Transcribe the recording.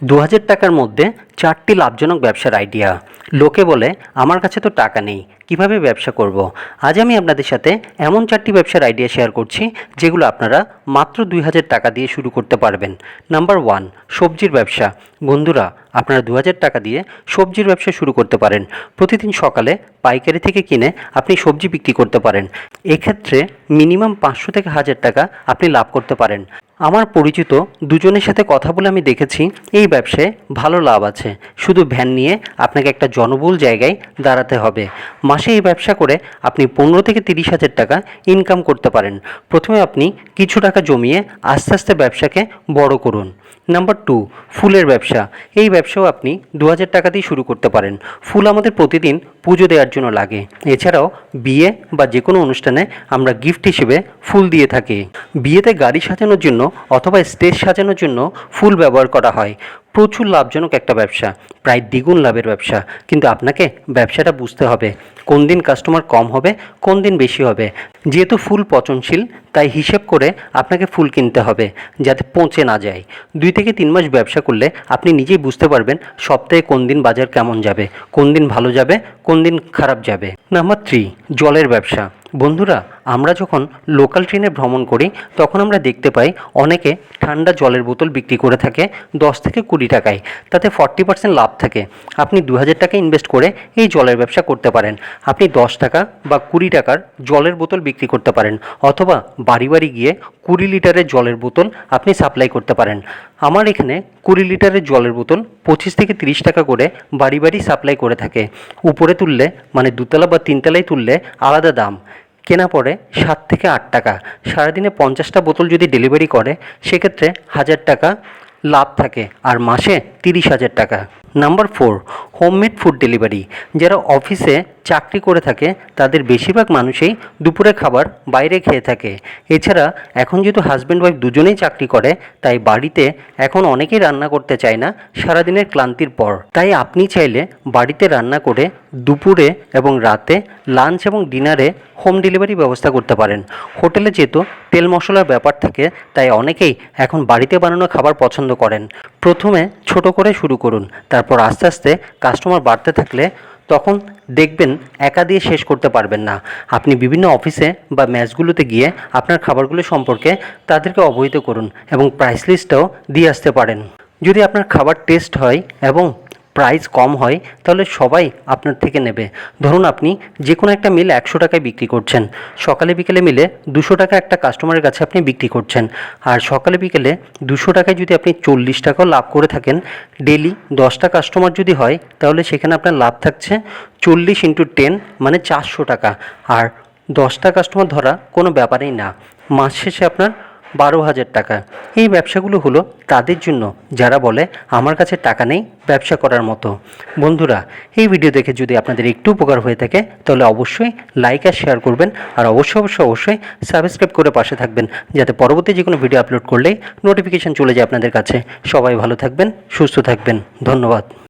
২,০০০ টাকার মধ্যে ৪টি লাভজনক ব্যবসার আইডিয়া। লোকে বলে আমার কাছে তো টাকা নেই, কিভাবে ব্যবসা করব। আজ আমি আপনাদের সাথে এমন 4টি ব্যবসার আইডিয়া শেয়ার করছি যেগুলো আপনারা মাত্র ২,০০০ টাকা দিয়ে শুরু করতে পারবেন। নাম্বার 1, সবজির ব্যবসা। বন্ধুরা, আপনারা ২,০০০ টাকা দিয়ে সবজির ব্যবসা শুরু করতে পারেন। প্রতিদিন সকালে পাইকারি থেকে কিনে আপনি সবজি বিক্রি করতে পারেন। এক্ষেত্রে মিনিমাম 500 থেকে 1,০০০ টাকা আপনি লাভ করতে পারেন। আমার পরিচিত দুজনের সাথে কথা বলে আমি দেখেছি এই ব্যবসায় ভালো লাভ আছে। শুধু ভ্যান নিয়ে আপনাকে একটা জনবহুল জায়গায় দাঁড়াতে হবে। মাসে এই ব্যবসা করে আপনি 15 থেকে 30,০০০ টাকা ইনকাম করতে পারেন। প্রথমে আপনি কিছু টাকা জমিয়ে আস্তে আস্তে ব্যবসাকে বড় করুন। নাম্বার 2, ফুলের ব্যবসা। এই ব্যবসাও আপনি ২,০০০ টাকা দিয়ে শুরু করতে পারেন। ফুল আমাদের প্রতিদিন পুজো দেওয়ার জন্য লাগে। এছাড়াও বিয়ে বা যে কোনো অনুষ্ঠানে আমরা গিফট হিসেবে ফুল দিয়ে থাকি। বিয়েতে গাড়ি সাজানোর জন্য অথবা স্টেজ সাজানোর জন্য ফুল ব্যবহার করা হয়। প্রচুর লাভজনক একটা ব্যবসা, প্রায় দ্বিগুণ লাভের ব্যবসা। কিন্তু আপনাকে ব্যবসাটা বুঝতে হবে কোন দিন কাস্টমার কম হবে, কোন দিন বেশি হবে। যেহেতু ফুল পচনশীল, তাই হিসেব করে আপনাকে ফুল কিনতে হবে যাতে পচে না যায়। 2 থেকে 3 মাস ব্যবসা করলে আপনি নিজেই বুঝতে পারবেন সপ্তাহে কোন দিন বাজার কেমন যাবে, কোন দিন ভালো যাবে, কোন দিন খারাপ যাবে। নাম্বার 3, জলের ব্যবসা। বন্ধুরা, আমরা যখন লোকাল ট্রেনে ভ্রমণ করি তখন আমরা দেখতে পাই অনেকে ঠান্ডা জলের বোতল বিক্রি করে থাকে 10 থেকে 20 টাকায়। তাতে 40% লাভ থাকে। আপনি ২,০০০ টাকা ইনভেস্ট করে এই জলের ব্যবসা করতে পারেন। আপনি 10 টাকা বা 20 টাকার জলের বোতল বিক্রি করতে পারেন, অথবা বাড়ি বাড়ি গিয়ে 20 লিটারের জলের বোতল আপনি সাপ্লাই করতে পারেন। আমার এখানে 20 লিটারের জলের বোতল 25 থেকে 30 টাকা করে বাড়ি বাড়ি সাপ্লাই করে থাকে। উপরে তুললে মানে 2তলা বা 3তলায় তুললে আলাদা দাম, কেনা পড়ে 7 থেকে 8 টাকা। সারাদিনে 50টা বোতল যদি ডেলিভারি করে সেক্ষেত্রে 1,000 টাকা লাভ থাকে, আর মাসে 30,000 টাকা। Number 4, homemade food delivery. যারা অফিসে চাকরি করে থাকে তাদের বেশিরভাগ মানুষই দুপুরে খাবার বাইরে খেয়ে থাকে। এছাড়া এখন যেহেতু হাজব্যান্ড ওয়াইফ দুজনেই চাকরি করে, তাই বাড়িতে এখন অনেকেই রান্না করতে চায় না সারাদিনের ক্লান্তির পর। তাই আপনি চাইলে বাড়িতে রান্না করে দুপুরে এবং রাতে লাঞ্চ এবং ডিনারে হোম ডেলিভারি ব্যবস্থা করতে পারেন। হোটেলে যেহেতু তেল মশলার ব্যাপার থাকে, তাই অনেকেই এখন বাড়িতে বানানো খাবার পছন্দ করেন। প্রথমে ছোট করে শুরু করুন, তারপর আস্তে আস্তে কাস্টমার বাড়তে থাকলে তখন দেখবেন একা দিয়ে শেষ করতে পারবেন না। আপনি বিভিন্ন অফিসে বা ম্যাচগুলোতে গিয়ে আপনার খাবারগুলো সম্পর্কে তাদেরকে অবহিত করুন এবং প্রাইস লিস্টটাও দিয়ে আসতে পারেন। যদি আপনার খাবার টেস্ট হয় এবং প্রাইস কম হয় তাহলে সবাই আপনার থেকে নেবে। ধরুন আপনি যে কোনো একটা মিল 100 টাকায় বিক্রি করছেন, সকালে বিকেলে মিলে 200 টাকা একটা কাস্টমারের কাছে আপনি বিক্রি করছেন। আর সকালে বিকেলে 200 টাকায় যদি আপনি 40 টাকাও লাভ করে থাকেন, ডেলি 10টা কাস্টমার যদি হয় তাহলে সেখানে আপনার লাভ থাকছে 40 × 10 মানে 400 টাকা। আর 10টা কাস্টমার ধরা কোনো ব্যাপারই না, মাস শেষে আপনার 12,000 টাকা। এই ব্যবসাগুলো হলো তাদের জন্য যারা বলে আমার কাছে টাকা নেই ব্যবসা করার মতো। বন্ধুরা, এই ভিডিও দেখে যদি আপনাদের একটু উপকার হয়ে থাকে তাহলে অবশ্যই লাইক আর শেয়ার করবেন, আর অবশ্যই সাবস্ক্রাইব করে পাশে থাকবেন যাতে পরবর্তী যে কোনো ভিডিও আপলোড করলেই নোটিফিকেশান চলে যায় আপনাদের কাছে। সবাই ভালো থাকবেন, সুস্থ থাকবেন। ধন্যবাদ।